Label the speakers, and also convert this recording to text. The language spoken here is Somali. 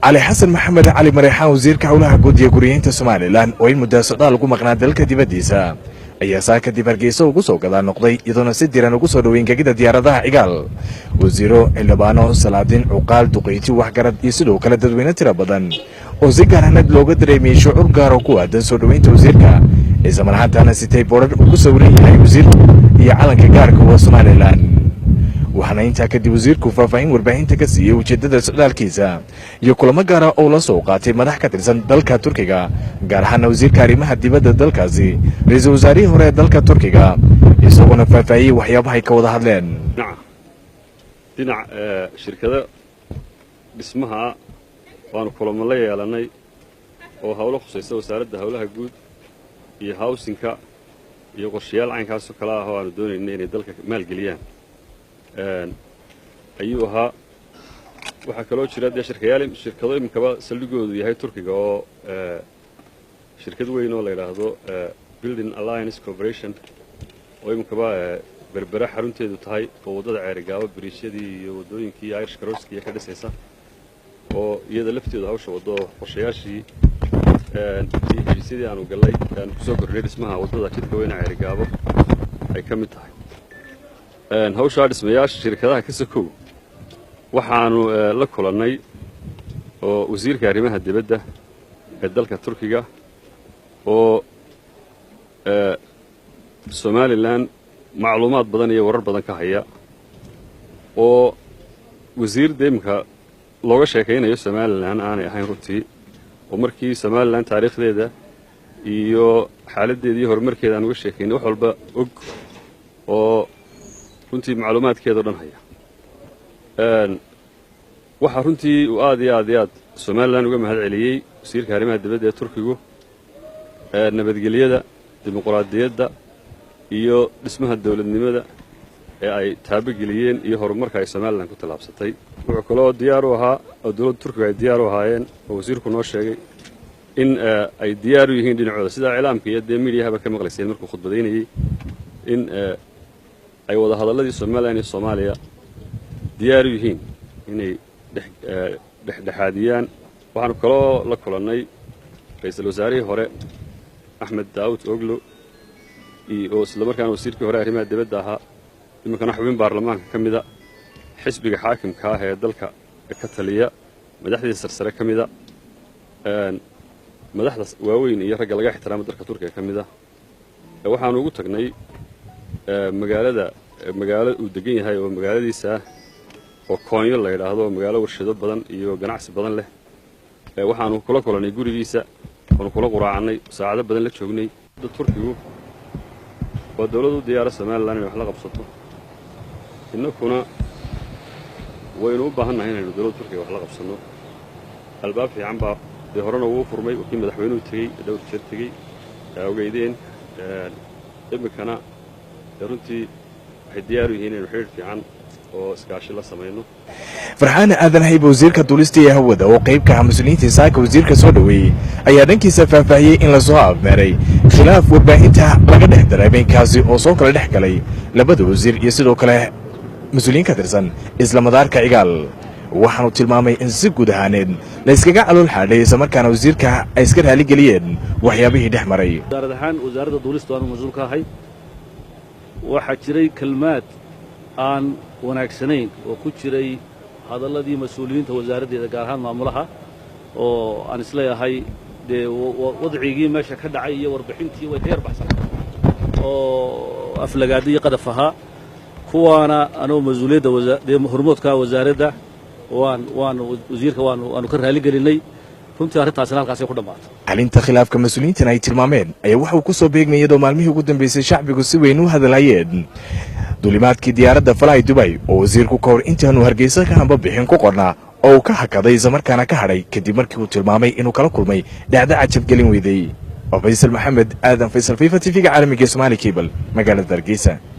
Speaker 1: علي حسن محمد علي مريحان وزير كحولها قودية قريينتا سوماليلان وين مدة سوداء لقو مقناة دلكة ديباديسا ayaa saaka dib hargeysa ugu soo gadaa noqday iyadoo si diiran ugu soo dhaweyn gagida diyaaradaha cigaal wasiiro xildhibaano salaadiin cuqaal duqeyti wax garad iyo sidoo kale dadweyne tira badan oo si gaar ah looga dareemay shucuur gaar ah ku aadan soo dhaweynta wasiirka isla markaana sitay boorad ugu sawiran yahay wasiirka iyo calanka gaarka ee Soomaaliland waxaana inta kadib wasiirku faahfaahin warbaahinta ka siiyay ujeedada socdaalkiisa iyo kulamo gaar ah oo la soo qaatay madax ka tirsan dalka Turkiga gaar ahaan wasiirka arrimaha dibadda dalkaasi ra'iisul wasaarihii hore dalka Turkiga isagoo faahfaahiyay waxyaabaha ay ka wada hadleen
Speaker 2: dhinac shirkada dhismaha waanu kulamo la yeelanay oo hawlo khusaysa wasaaradda hawlaha guud iyo housing-ka iyo qorshayaal caynkaas oo kala ah oo aanu doonaynay inay dalka maalgeliyaan ayuu ahaa waxaa kaloo jira shirkado imikaba saldhigoodu yahay Turkiga oo shirkad weyn oo la yiraahdo Building Alliance Corporation oo imikaba berbera xarunteedu tahay oo wadada Ceerigaabo bariishadii iyo wadooyinkii Irish Crosskii ka dhisaysa oo iyada lafteedu hawsha wado qorshayaashii sidii aanu galay aan ku soo kordhinay dhismaha wadada jidka weyn Ceerigaabo ay ka mid tahay hawsha dhismayaasha shirkadaha ka sokow waxaanu la kulanay oo wasiirka arrimaha dibadda ee dalka Turkiga oo Soomaaliland macluumaad badan iyo warar badan ka haya oo wasiir deemka looga sheekaynayo Soomaaliland aanay ahayn runtii oo markii Soomaaliland taariikhdeeda iyo xaaladdeedii horumarkeeda aan uga sheekaynay wax walba og oo runtii macluumaadkeeda dhan haya waxa runtii uu aad Soomaaliland uga mahad celiyay wasiirka arrimaha dibadda ee Turkigu nabadgelyada dimuqraadiyadda iyo dhismaha dawladnimada ee ay taabageliyeen iyo horumarka ay Soomaaliland ku talaabsatay wuxuu kaloo diyaar u ahaa oo dawladda Turkiga ay diyaar u ahaayeen oo wasiirku noo sheegay in ay diyaar u yihiin dhinacooda sida ciidaamka iyo media-haba ka maqlaysay markuu khudbadeynayay in ay wada hadalladii Soomaaliland iyo Soomaaliya diyaar u yihiin inay dhexdhexaadiyaan waxaanu kaloo la kulanay ra'iisul wasaarihii hore Ahmed Daawud Oglo iyo isla markaana wasiirkii hore arrimaha dibadda ahaa imikana xubin baarlamaanka ka mida xisbiga xaakimka ah ee dalka ka taliya madaxdiisa sarsare ka mida madaxda waaweyn iyo ragga laga ixtiraamo dalka Turkiga ka mida waxaanu ugu tagnay magaalo uu degan yahay oo magaaladiisa oo Koonyo la yiraahdo magaalo warshado badan iyo ganacsi badan leh waxaanu kula kulanay gurigiisa oo kula quraacnay saacado badan la joognay dad Turkigu oo dawladdu diyaar Soomaaliland inay wax la qabsato innakuna waynu u baahannahay inaynu dawladda Turkiga wax la qabsano albaab fiican baa horena ugu furmay oo madaxweynuhu tagay dhowr jeer tagay ogeydeen imikana runtii waxay diyaar u yihiin inay xiriir fiican oo iskaashi la sameeyno
Speaker 1: farxaan aadan hayb wasiirka duulista ee hawada oo qayb ka ah mas'uuliyiinta saaka wasiirka soo dhaweeyay ayaa dhankiisa faahfaahiyay in la soo afmeeray khilaaf warbaahinta laga dhex dareemay kaasi oo soo kala dhex galay labada wasiir iyo sidoo kale mas'uuliyiin ka tirsan isla madaarka cigaal waxaanu tilmaamay in si guud ahaaneed la iskaga calool xaadhay isla markaana wasiirka ay iska raali geliyeen waxyaabihii dhex maray
Speaker 3: wasaaradda duulista waanu mas'uul ka ahay waxaa jiray kelmaad aan wanaagsanayn oo ku jiray hadalladii mas'uuliyiinta wasaaraddeeda gaar ahaan maamulaha oo aan isleeyahay dee wadcigii meesha ka dhacay iyo warbixintii way ka yar baxsan oo aflagaadi iyo qadaf ahaa kuwaana anoo mas'uuliyadda hormoodka wasaaradda wasiirka waanu ka raali gelinay runtii arrintaasina halkaasay ku dhammaatay
Speaker 1: xalinta khilaafka mas'uuliyiintan ay tilmaameen ayaa waxa uu ku soo beegmay iyadoo maalmihii ugu dambeysay shacbigu si weyn u hadalhayeen duulimaadkii diyaaradda Fly Dubai oo wasiirku ka hor intaanu Hargeysa ka hamba bixin ku qornaa oo ka hakaday isla markaana ka hadhay kadib markii uu tilmaamay inuu kala kulmay dhacdo cajab gelin weyday Faisal Maxamed Aadan Faisal FIFA TV-ga caalamiga Somali Cable magaalada Hargeysa.